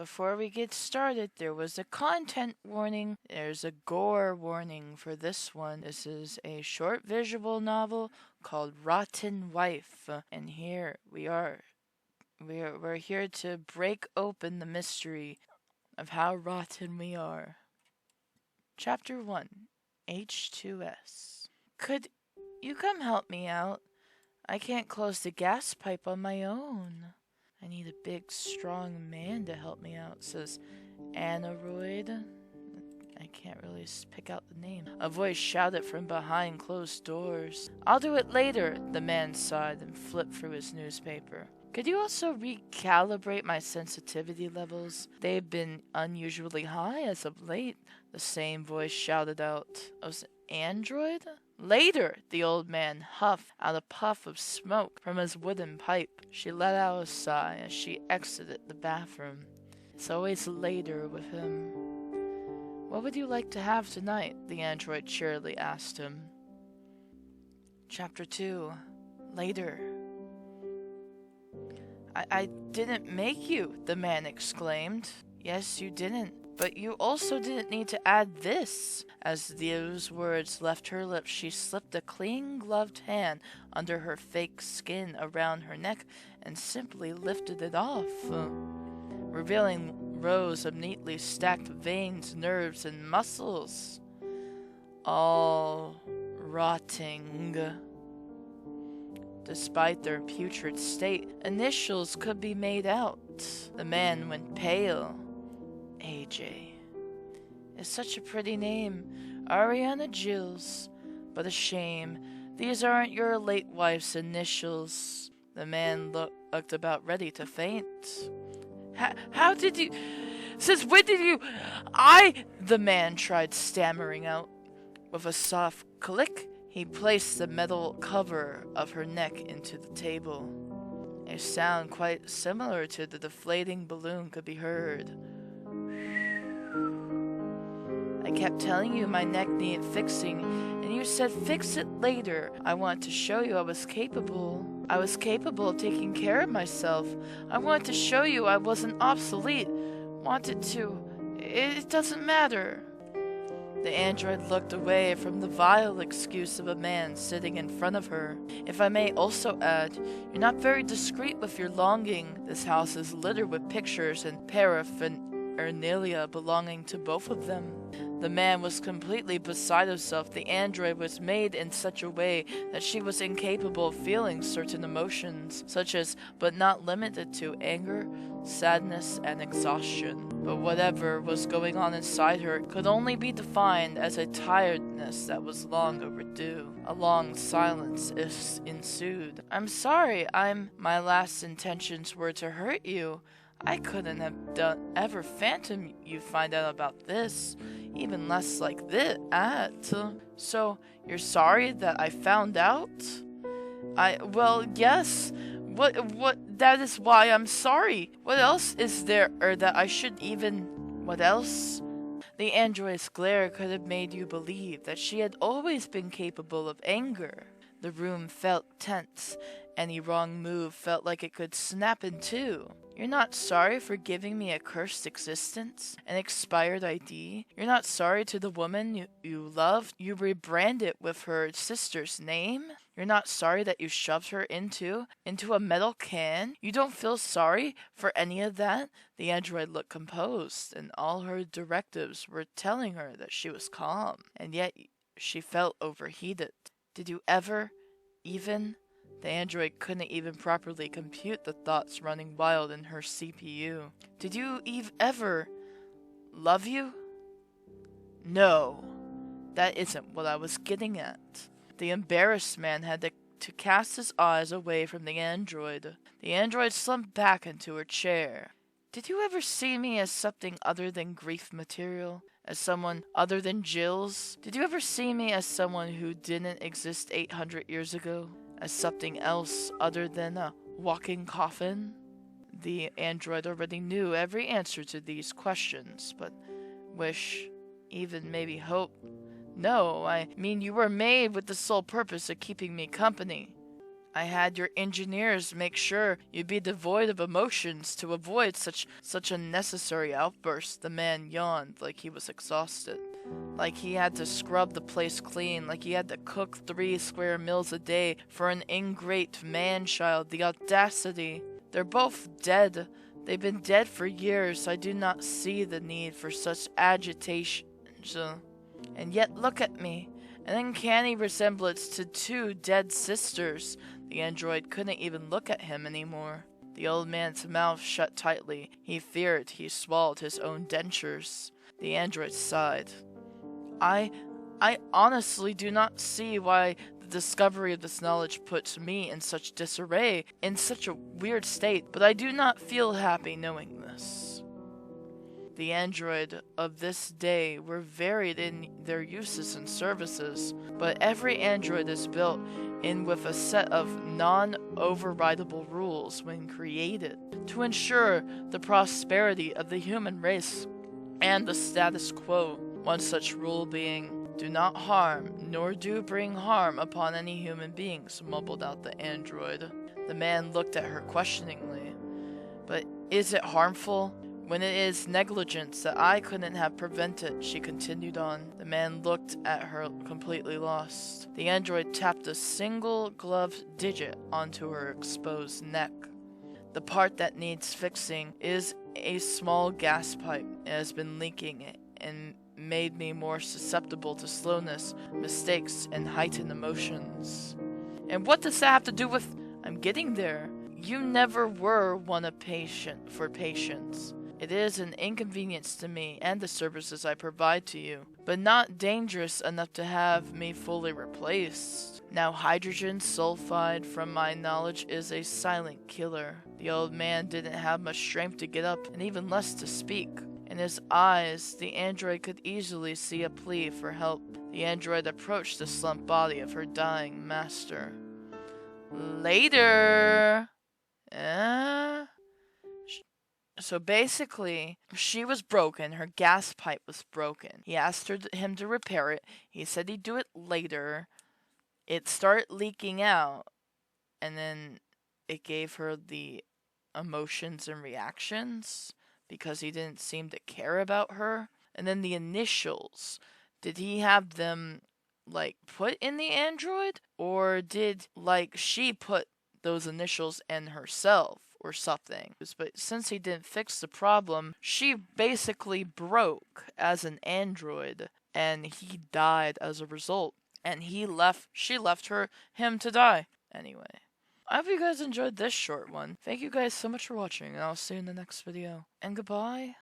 Before we get started, there was a content warning. There's a gore warning for this one. This is a short visual novel called Rotten Wife. And here we are. We're here to break open the mystery of how rotten we are. Chapter 1, H2S. Could you come help me out? I can't close the gas pipe on my own. I need a big, strong man to help me out, says Aneroid. I can't really pick out the name. A voice shouted from behind closed doors. I'll do it later, the man sighed and flipped through his newspaper. Could you also recalibrate my sensitivity levels? They've been unusually high as of late, the same voice shouted out. Was it Android? Later, the old man huffed out a puff of smoke from his wooden pipe. She let out a sigh as she exited the bathroom. It's always later with him. What would you like to have tonight? The android cheerily asked him. Chapter 2. Later. I didn't make you, the man exclaimed. Yes, you didn't. But you also didn't need to add this. As those words left her lips, she slipped a clean-gloved hand under her fake skin around her neck and simply lifted it off, revealing rows of neatly stacked veins, nerves, and muscles, all rotting. Despite their putrid state, initials could be made out. The man went pale. AJ. It's such a pretty name. Ariana Gilles. But a shame. These aren't your late wife's initials. The man looked about ready to faint. How did you... Since when did you... The man tried stammering out. With a soft click, he placed the metal cover of her neck into the table. A sound quite similar to the deflating balloon could be heard. I kept telling you my neck needed fixing, and you said fix it later. I wanted to show you I was capable. I was capable of taking care of myself. I wanted to show you I wasn't obsolete. Wanted to. It doesn't matter. The android looked away from the vile excuse of a man sitting in front of her. If I may also add, you're not very discreet with your longing. This house is littered with pictures and paraphernalia belonging to both of them. The man was completely beside himself. The android was made in such a way that she was incapable of feeling certain emotions, such as, but not limited to, anger, sadness, and exhaustion. But whatever was going on inside her could only be defined as a tiredness that was long overdue. A long silence ensued. I'm sorry, my last intentions were to hurt you. I couldn't have ever phantom you find out about this, even less like this. So, you're sorry that I found out? Well, yes. That is why I'm sorry. What else is there, or that I should even... What else? The android's glare could have made you believe that she had always been capable of anger. The room felt tense. Any wrong move felt like it could snap in two. You're not sorry for giving me a cursed existence? An expired ID? You're not sorry to the woman you loved? You rebrand it with her sister's name? You're not sorry that you shoved her into a metal can? You don't feel sorry for any of that? The android looked composed, and all her directives were telling her that she was calm, and yet she felt overheated. Did you ever, even... The android couldn't even properly compute the thoughts running wild in her CPU. Did you ever love you? No, that isn't what I was getting at. The embarrassed man had to cast his eyes away from the android. The android slumped back into her chair. Did you ever see me as something other than grief material? As someone other than Jill's? Did you ever see me as someone who didn't exist 800 years ago? As something else other than a walking coffin? The android already knew every answer to these questions, but wish, even maybe hope. No, I mean you were made with the sole purpose of keeping me company. I had your engineers make sure you'd be devoid of emotions to avoid such unnecessary outbursts. The man yawned like he was exhausted. Like he had to scrub the place clean, like he had to cook 3 square meals a day for an ingrate man-child. The audacity. They're both dead. They've been dead for years. I do not see the need for such agitation. And yet look at me. An uncanny resemblance to 2 dead sisters. The android couldn't even look at him anymore. The old man's mouth shut tightly. He feared he swallowed his own dentures. The android sighed. I honestly do not see why the discovery of this knowledge puts me in such disarray, in such a weird state, but I do not feel happy knowing this. The android of this day were varied in their uses and services, but every android is built in with a set of non-overridable rules when created to ensure the prosperity of the human race and the status quo. One such rule being, do not harm, nor do bring harm upon any human beings, mumbled out the android. The man looked at her questioningly. But is it harmful? When it is negligence that I couldn't have prevented, she continued on. The man looked at her completely lost. The android tapped a single gloved digit onto her exposed neck. The part that needs fixing is a small gas pipe. It has been leaking and made me more susceptible to slowness, mistakes, and heightened emotions. And what does that have to do with... I'm getting there. You never were one of for patience. It is an inconvenience to me and the services I provide to you, but not dangerous enough to have me fully replaced. Now hydrogen sulfide, from my knowledge, is a silent killer. The old man didn't have much strength to get up, and even less to speak. In his eyes, the android could easily see a plea for help. The android approached the slumped body of her dying master. Later! So basically, she was broken. Her gas pipe was broken. He asked him to repair it. He said he'd do it later. It started leaking out, and then it gave her the emotions and reactions because he didn't seem to care about her. And then the initials, did he have them like put in the android, or did like she put those initials in herself or something? But since he didn't fix the problem, she basically broke as an android, and he died as a result. And she left him to die. Anyway, I hope you guys enjoyed this short one. Thank you guys so much for watching, and I'll see you in the next video. And goodbye.